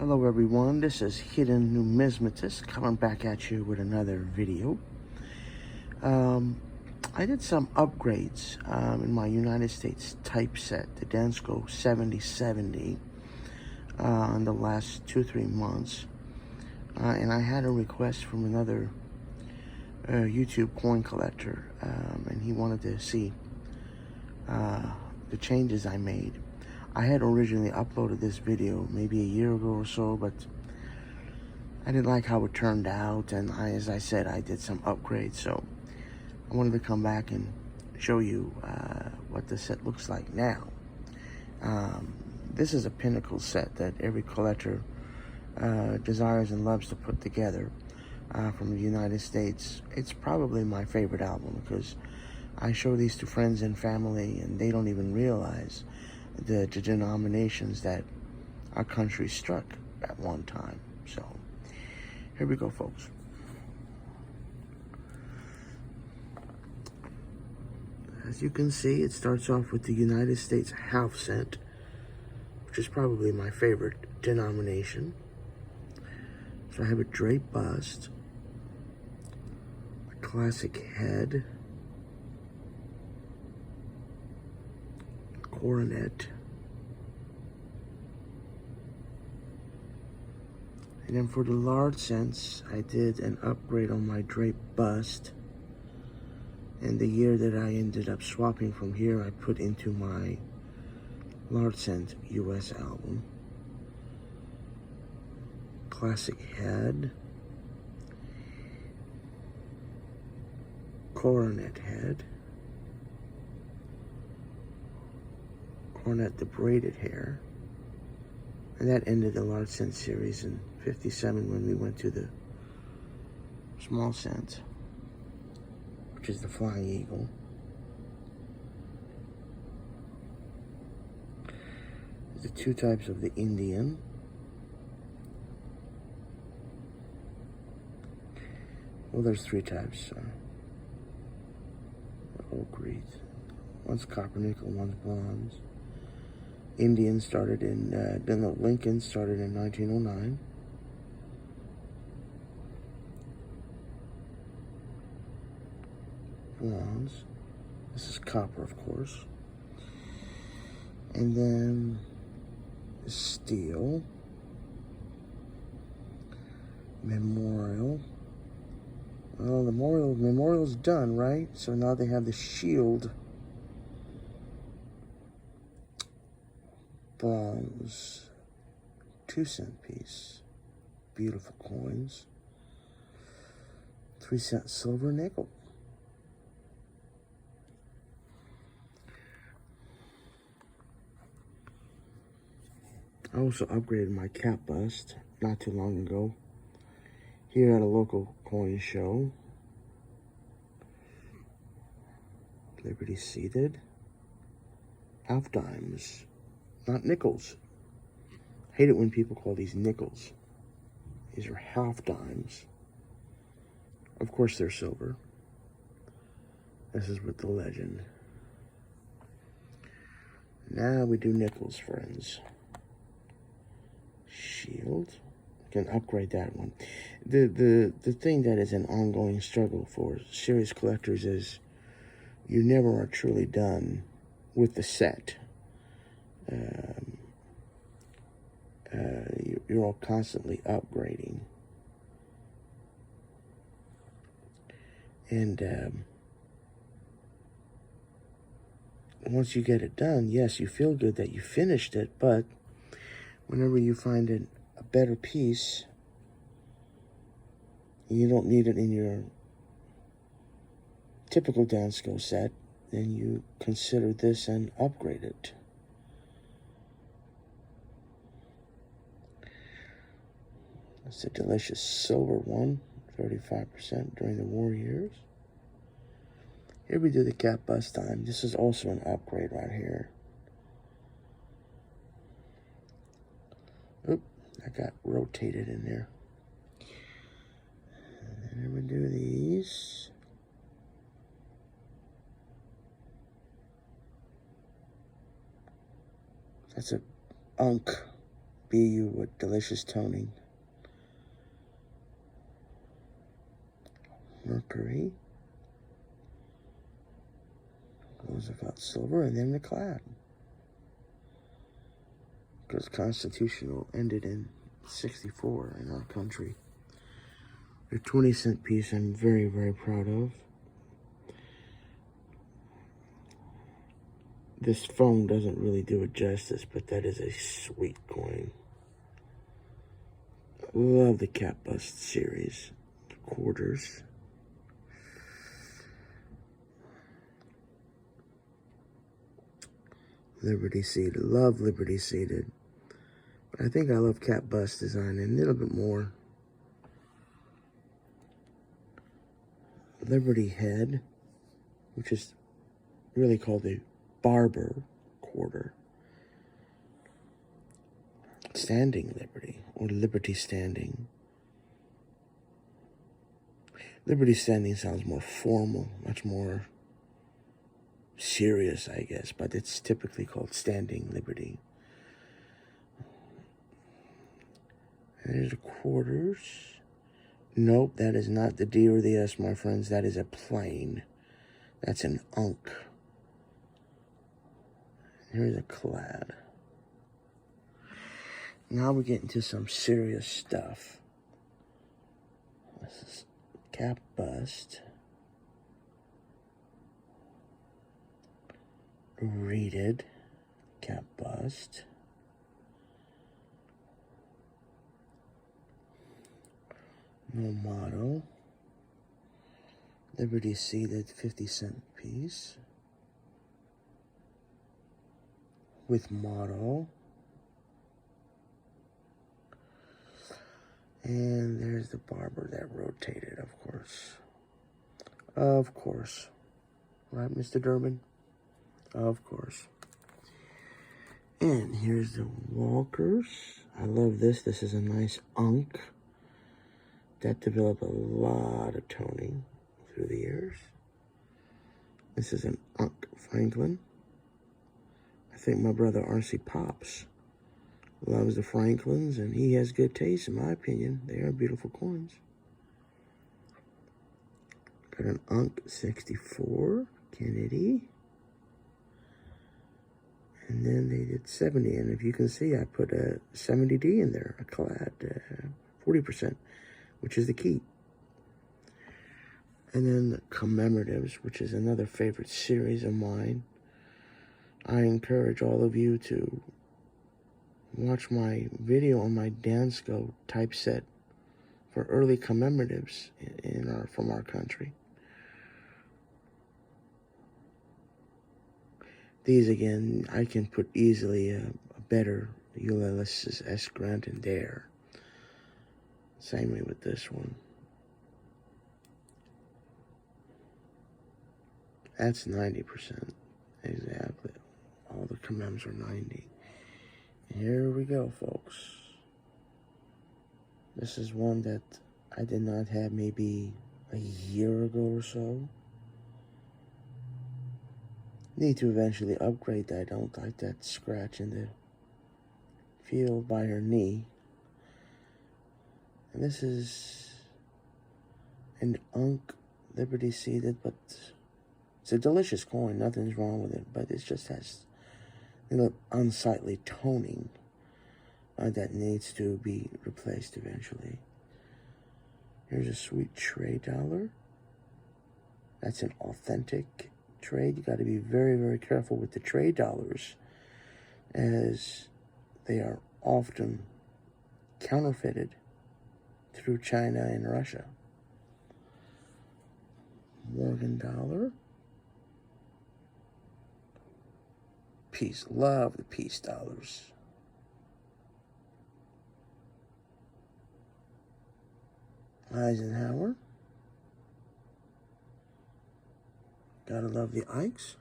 Hello everyone, this is Hidden Numismatist coming back at you with another video. I did some upgrades in my United States Typeset, the Dansco 7070, in the last 2-3 months. And I had a request from another YouTube coin collector, and he wanted to see the changes I made. I had originally uploaded this video maybe a year ago or so, but I didn't like how it turned out, and as I said, I did some upgrades, so I wanted to come back and show you what the set looks like now. This is a pinnacle set that every collector desires and loves to put together from the United States. It's probably my favorite album because I show these to friends and family, and they don't even realize the denominations that our country struck at one time. So here we go, folks. As you can see, it starts off with the United States half cent, which is probably my favorite denomination. So I have a drape bust, a classic head, coronet, and then for the large cents, I did an upgrade on my drape bust, and the year that I ended up swapping from here, I put into my large cent US album. Classic head, coronet head, coronet the braided hair, and that ended the large cent series in '57 when we went to the small cent, which is the Flying Eagle. The two types of the Indian. Well, there's three types. Oak wreath. One's copper nickel, one's bronze. Indian started in, then the Lincoln started in 1909. Bronze. This is copper, of course. And then steel. Memorial. Well, the memorial's done, right? So now they have the shield. Bronze. 2-cent piece. Beautiful coins. 3-cent silver nickel. I also upgraded my cap bust not too long ago here at a local coin show. Liberty seated. Half dimes, not nickels. I hate it when people call these nickels. These are half dimes. Of course they're silver. This is with the legend. Now we do nickels, friends. Shield. Can upgrade that one. The thing that is an ongoing struggle for serious collectors is you never are truly done with the set. You're all constantly upgrading. And once you get it done, yes, you feel good that you finished it, but whenever you find a better piece, you don't need it in your typical Dansco set, then you consider this and upgrade it. It's a delicious silver one, 35% during the war years. Here we do the cap bust time. This is also an upgrade right here. Oop, I got rotated in there. And then we do these. That's a Unk BU with delicious toning. Mercury. Roosevelt silver, and then the clad. Because Constitutional ended in 64 in our country. A 20-cent piece I'm very, very proud of. This phone doesn't really do it justice, but that is a sweet coin. Love the Cap Bust series. Quarters. Liberty Seated. Love Liberty Seated. But I think I love Cap Bust design a little bit more. Liberty Head, which is really called the Barber quarter. Standing Liberty, or Liberty Standing. Liberty Standing sounds more formal, much more serious, I guess, but it's typically called Standing Liberty. And there's the quarters. Nope, that is not the D or the S, my friends. That is a plane. That's an unk. Here's a clad. Now we get into some serious stuff. This is Cap Bust. Reeded Cap Bust. No motto. Liberty Seated 50-cent piece. With motto. And there's the Barber that rotated, of course. Of course. Right, Mr. Durbin? Of course. And here's the Walkers. I love this. This is a nice unk that developed a lot of toning through the years. This is an unk Franklin. I think my brother R.C. Pops loves the Franklins, and he has good taste, in my opinion. They are beautiful coins. Got an unk 64 Kennedy. And then they did 70, and if you can see, I put a 70D in there, a clad 40%, which is the key. And then the commemoratives, which is another favorite series of mine. I encourage all of you to watch my video on my Dansco typeset for early commemoratives from our country. These, again, I can put easily a better Ulysses S. Grant in there. Same way with this one. That's 90%. Exactly. All the commems are 90. Here we go, folks. This is one that I did not have maybe a year ago or so. Need to eventually upgrade that. I don't like that scratch in the field by her knee. And this is an unk Liberty Seated, but it's a delicious coin. Nothing's wrong with it, but it just has a little unsightly toning that needs to be replaced eventually. Here's a sweet trade dollar. That's an authentic trade. You got to be very, very careful with the trade dollars, as they are often counterfeited through China and Russia. Morgan dollar. Peace. Love the peace dollars. Eisenhower. Gotta love the Ikes.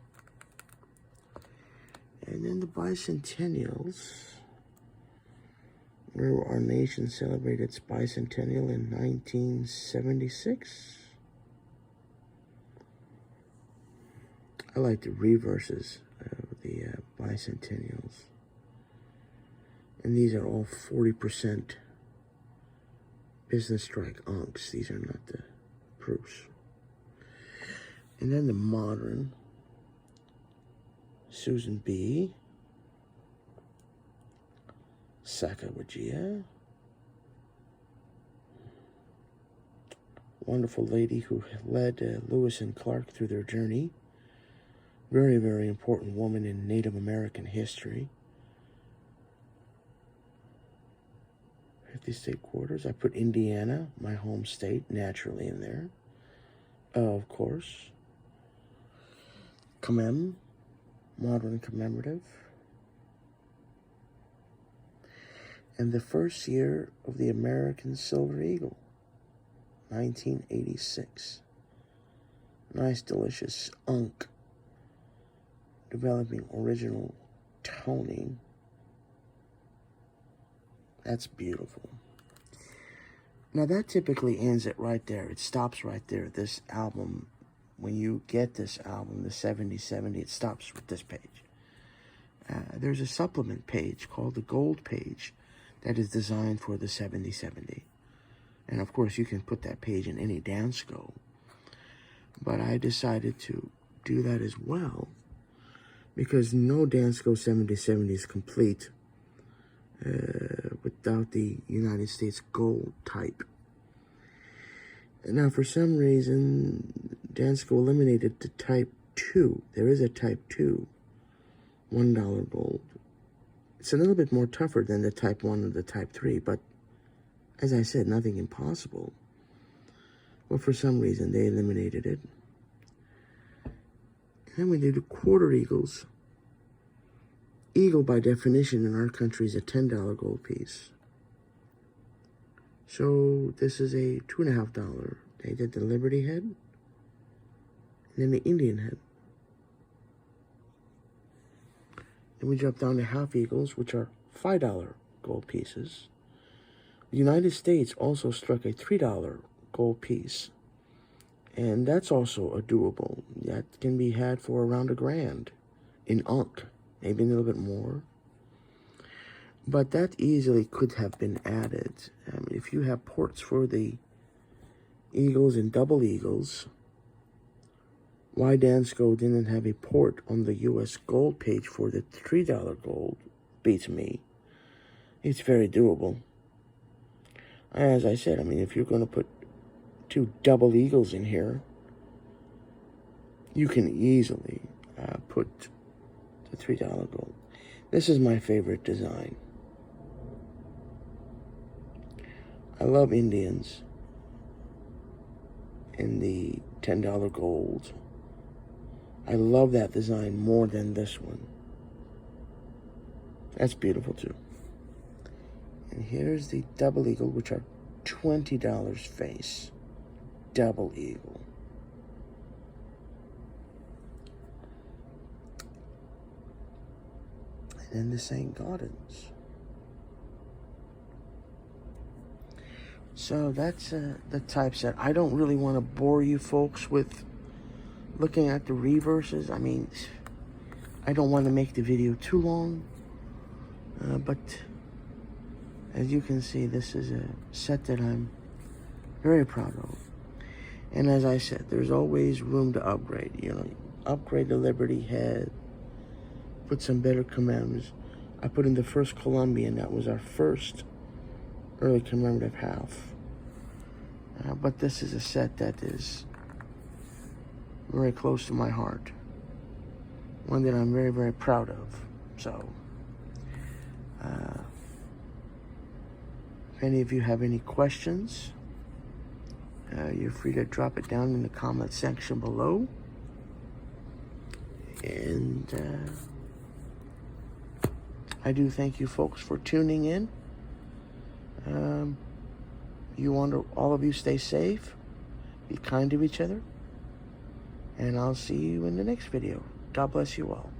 And then the bicentennials, where our nation celebrated its bicentennial in 1976. I like the reverses of the bicentennials. And these are all 40% business strike unks. These are not the proofs. And then the modern Susan B. Sacagawea. Wonderful lady who led Lewis and Clark through their journey. Very, very important woman in Native American history. 50 state quarters. I put Indiana, my home state, naturally in there. Of course. Commem, modern commemorative. And the first year of the American Silver Eagle, 1986. Nice, delicious unk. Developing original toning. That's beautiful. Now that typically ends it right there. It stops right there. This album, when you get this album, the 7070, it stops with this page. There's a supplement page called the Gold page that is designed for the 7070. And of course you can put that page in any Dansco. But I decided to do that as well because no Dansco 7070 is complete without the United States Gold type. And now for some reason Dansco eliminated the type 2. There is a type 2 $1 gold. It's a little bit more tougher than the type 1 or the type 3, but as I said, nothing impossible. But for some reason they eliminated it. And then we did the quarter eagles. Eagle, by definition, in our country is a $10 gold piece. So this is a $2.50. They did the Liberty head, and then the Indian head. Then we drop down to half eagles, which are $5 gold pieces. The United States also struck a $3 gold piece, and that's also a doable. That can be had for around $1,000 in unk. Maybe a little bit more. But that easily could have been added. If you have ports for the eagles and double eagles, why Dansco didn't have a port on the US gold page for the $3 gold beats me. It's very doable. As I said, if you're going to put 2 double eagles in here, you can easily put the $3 gold. This is my favorite design. I love Indians in the $10 gold. I love that design more than this one. That's beautiful too. And here's the double eagle, which are $20 face. Double eagle. And then the St. Gaudens. So that's the typeset. I don't really want to bore you folks with looking at the reverses. I don't want to make the video too long. But as you can see, this is a set that I'm very proud of. And as I said, there's always room to upgrade. Upgrade the Liberty head. Put some better commems. I put in the first Colombian. That was our first early commemorative half. But this is a set that is very close to my heart. One that I'm very, very proud of. So, if any of you have any questions, you're free to drop it down in the comment section below. And I do thank you folks for tuning in. All of you stay safe, be kind to each other, and I'll see you in the next video. God bless you all.